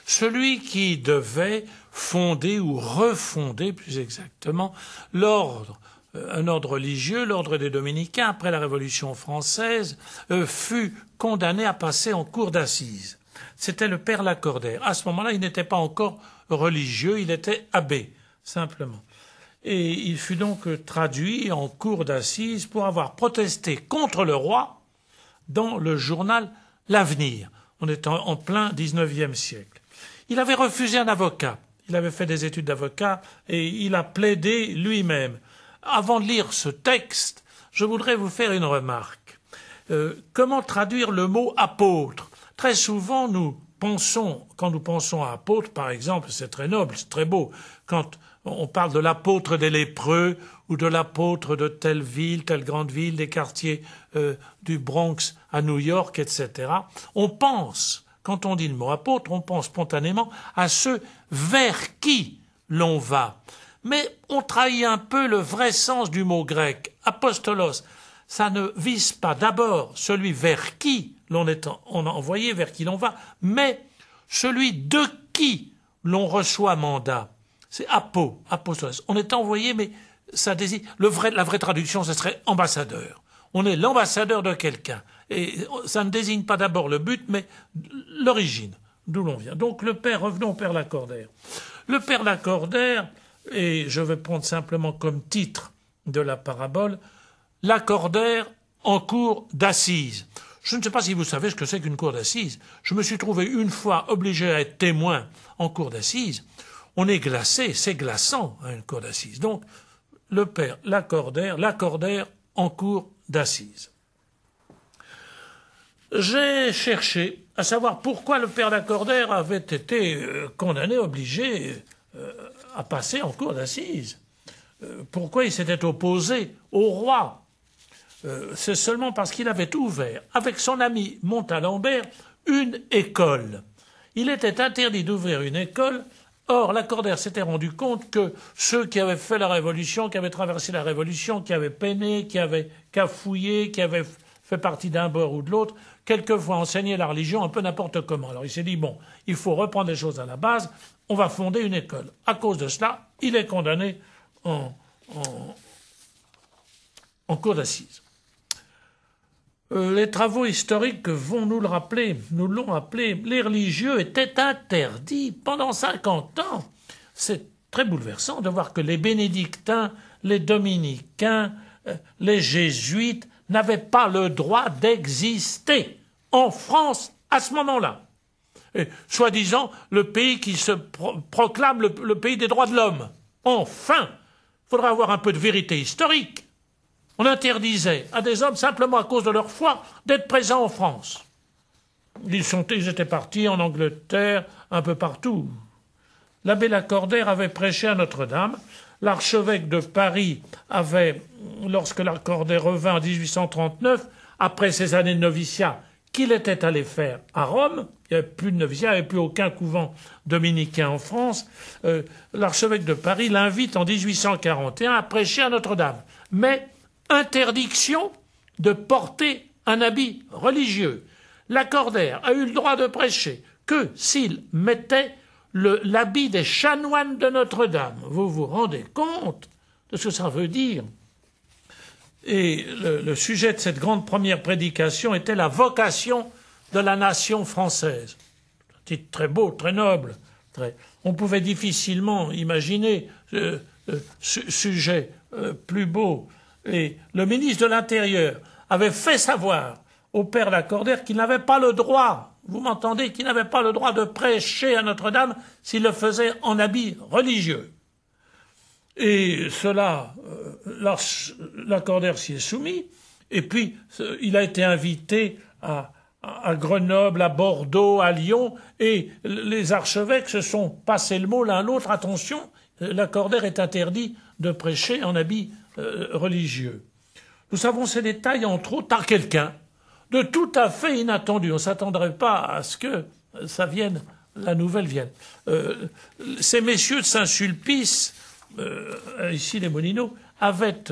Celui qui devait fonder ou refonder, plus exactement, l'ordre, un ordre religieux, l'ordre des Dominicains, après la Révolution française, fut condamné à passer en cour d'assises. C'était le père Lacordaire. À ce moment-là, il n'était pas encore religieux, il était abbé, simplement. Et il fut donc traduit en cour d'assises pour avoir protesté contre le roi dans le journal L'Avenir. On est en plein XIXe siècle. Il avait refusé un avocat. Il avait fait des études d'avocat et il a plaidé lui-même. Avant de lire ce texte, je voudrais vous faire une remarque. Comment traduire le mot apôtre? Très souvent, quand nous pensons à apôtre, par exemple, c'est très noble, c'est très beau. Quand on parle de l'apôtre des lépreux ou de l'apôtre de telle ville, telle grande ville, des quartiers du Bronx à New York, etc., on pense, quand on dit le mot apôtre, on pense spontanément à ceux vers qui l'on va. Mais on trahit un peu le vrai sens du mot grec, apostolos. Ça ne vise pas d'abord celui vers qui on a envoyé, vers qui l'on va, mais celui de qui l'on reçoit mandat. C'est apostolos. On est envoyé, mais ça désigne la vraie traduction, ce serait ambassadeur. On est l'ambassadeur de quelqu'un. Et ça ne désigne pas d'abord le but, mais l'origine, d'où l'on vient. Donc revenons au père Lacordaire. Le père Lacordaire, et je vais prendre simplement comme titre de la parabole, Lacordaire en cour d'assises. Je ne sais pas si vous savez ce que c'est qu'une cour d'assises. Je me suis trouvé une fois obligé à être témoin en cour d'assises. On est glacé, c'est glaçant, une cour d'assises. Donc, le père Lacordaire en cour d'assises. J'ai cherché à savoir pourquoi le père Lacordaire avait été condamné, obligé à passer en cour d'assises. Pourquoi il s'était opposé au roi. C'est seulement parce qu'il avait ouvert, avec son ami Montalembert, une école. Il était interdit d'ouvrir une école. Or, Lacordaire s'était rendu compte que ceux qui avaient fait la Révolution, qui avaient traversé la Révolution, qui avaient peiné, qui avaient cafouillé, qui avaient fait partie d'un bord ou de l'autre, quelquefois enseignaient la religion un peu n'importe comment. Alors il s'est dit, bon, il faut reprendre les choses à la base, on va fonder une école. À cause de cela, il est condamné en cour d'assises. Les travaux historiques vont nous l'ont rappelé, les religieux étaient interdits pendant 50 ans. C'est très bouleversant de voir que les bénédictins, les dominicains, les jésuites n'avaient pas le droit d'exister en France à ce moment-là. Soi-disant, le pays qui se proclame le pays des droits de l'homme. Enfin, il faudra avoir un peu de vérité historique. On interdisait à des hommes, simplement à cause de leur foi, d'être présents en France. Ils étaient partis en Angleterre, un peu partout. L'abbé Lacordaire avait prêché à Notre-Dame. L'archevêque de Paris avait, lorsque Lacordaire revint en 1839, après ces années de noviciat qu'il était allé faire à Rome, il n'y avait plus de noviciat, il n'y avait plus aucun couvent dominicain en France, l'archevêque de Paris l'invite en 1841 à prêcher à Notre-Dame. Mais interdiction de porter un habit religieux. Lacordaire a eu le droit de prêcher que s'il mettait l'habit des chanoines de Notre-Dame. Vous vous rendez compte de ce que ça veut dire? Et le sujet de cette grande première prédication était la vocation de la nation française. Un titre très beau, très noble. On pouvait difficilement imaginer sujet plus beau. Et le ministre de l'Intérieur avait fait savoir au père Lacordaire qu'il n'avait pas le droit, vous m'entendez, qu'il n'avait pas le droit de prêcher à Notre-Dame s'il le faisait en habit religieux. Et cela, Lacordaire s'y est soumis, et puis il a été invité à Grenoble, à Bordeaux, à Lyon, et les archevêques se sont passés le mot l'un l'autre, attention, Lacordaire est interdit de prêcher en habit religieux. Nous savons ces détails, entre autres, par quelqu'un de tout à fait inattendu. On ne s'attendrait pas à ce que ça vienne, la nouvelle vienne. Ces messieurs de Saint-Sulpice, ici les Moulineaux, avaient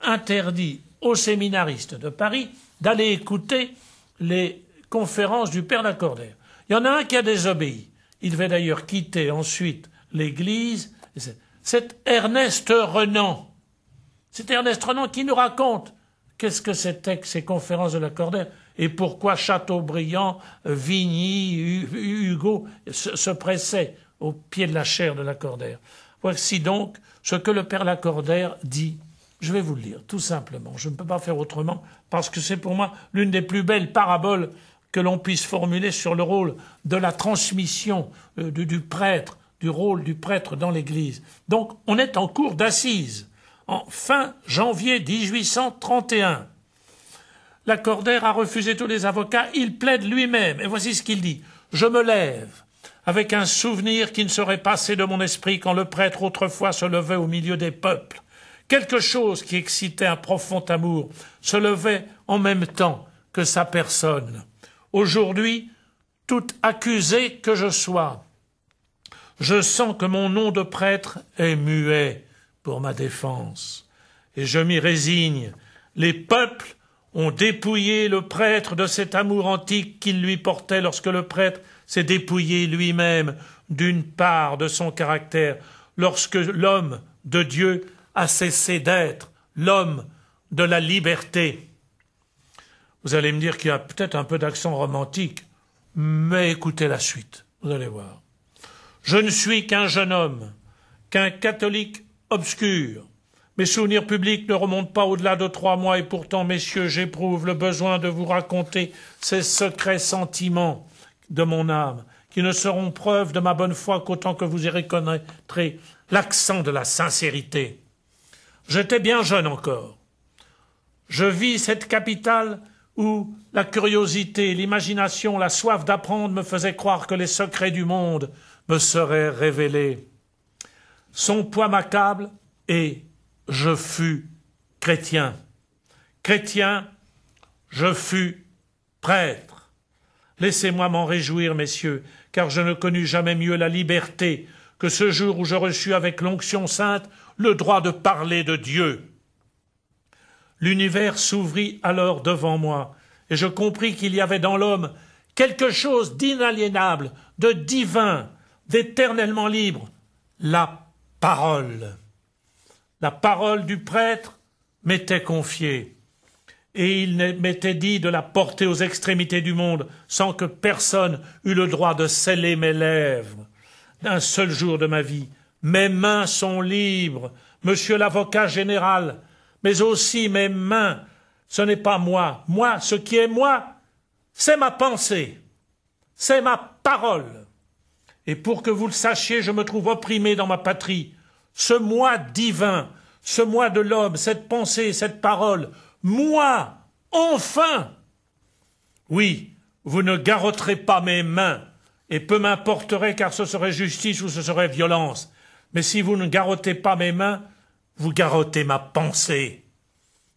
interdit aux séminaristes de Paris d'aller écouter les conférences du père Lacordaire. Il y en a un qui a désobéi. Il devait d'ailleurs quitter ensuite l'Église. C'est Ernest Renan. C'est Ernest Renan qui nous raconte qu'est-ce que c'était que ces conférences de Lacordaire et pourquoi Chateaubriand, Vigny, Hugo se pressaient au pied de la chaire de Lacordaire. Voici donc ce que le père Lacordaire dit. Je vais vous le lire, tout simplement. Je ne peux pas faire autrement, parce que c'est pour moi l'une des plus belles paraboles que l'on puisse formuler sur le rôle de la transmission du prêtre, du rôle du prêtre dans l'Église. Donc, on est en cour d'assises, en fin janvier 1831. Lacordaire a refusé tous les avocats, il plaide lui-même. Et voici ce qu'il dit. « Je me lève avec un souvenir qui ne serait passé de mon esprit quand le prêtre autrefois se levait au milieu des peuples. Quelque chose qui excitait un profond amour se levait en même temps que sa personne. Aujourd'hui, tout accusé que je sois, je sens que mon nom de prêtre est muet pour ma défense. Et je m'y résigne. Les peuples ont dépouillé le prêtre de cet amour antique qu'il lui portait lorsque le prêtre s'est dépouillé lui-même d'une part de son caractère, lorsque l'homme de Dieu a cessé d'être l'homme de la liberté. » Vous allez me dire qu'il y a peut-être un peu d'accent romantique, mais écoutez la suite, vous allez voir. « Je ne suis qu'un jeune homme, qu'un catholique obscur. Mes souvenirs publics ne remontent pas au-delà de 3 mois et pourtant, messieurs, j'éprouve le besoin de vous raconter ces secrets sentiments de mon âme, qui ne seront preuve de ma bonne foi qu'autant que vous y reconnaîtrez l'accent de la sincérité. J'étais bien jeune encore. Je vis cette capitale où la curiosité, l'imagination, la soif d'apprendre me faisaient croire que les secrets du monde me seraient révélés. Son poids m'accable et je fus chrétien. Chrétien, je fus prêtre. Laissez-moi m'en réjouir, messieurs, car je ne connus jamais mieux la liberté que ce jour où je reçus avec l'onction sainte le droit de parler de Dieu. L'univers s'ouvrit alors devant moi, et je compris qu'il y avait dans l'homme quelque chose d'inaliénable, de divin, d'éternellement libre, la parole. La parole du prêtre m'était confiée, et il m'était dit de la porter aux extrémités du monde, sans que personne eût le droit de sceller mes lèvres. D'un seul jour de ma vie, mes mains sont libres, monsieur l'avocat général, mais aussi mes mains, ce n'est pas moi. Moi, ce qui est moi, c'est ma pensée, c'est ma parole. Et pour que vous le sachiez, je me trouve opprimé dans ma patrie. Ce moi divin, ce moi de l'homme, cette pensée, cette parole, moi, enfin. Oui, vous ne garrotterez pas mes mains, et peu m'importerait car ce serait justice ou ce serait violence. Mais si vous ne garrottez pas mes mains, vous garrottez ma pensée.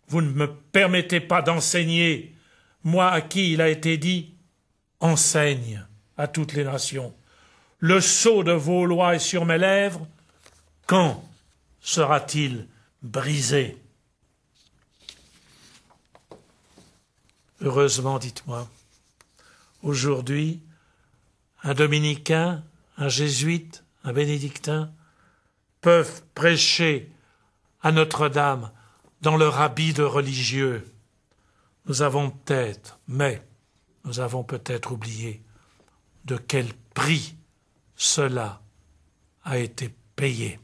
Vous ne me permettez pas d'enseigner, moi à qui il a été dit « Enseigne à toutes les nations ». Le sceau de vos lois est sur mes lèvres. Quand sera-t-il brisé? Heureusement, dites-moi, aujourd'hui, un dominicain, un jésuite, un bénédictin peuvent prêcher à Notre-Dame dans leur habit de religieux. Nous avons peut-être oublié de quel prix cela a été payé.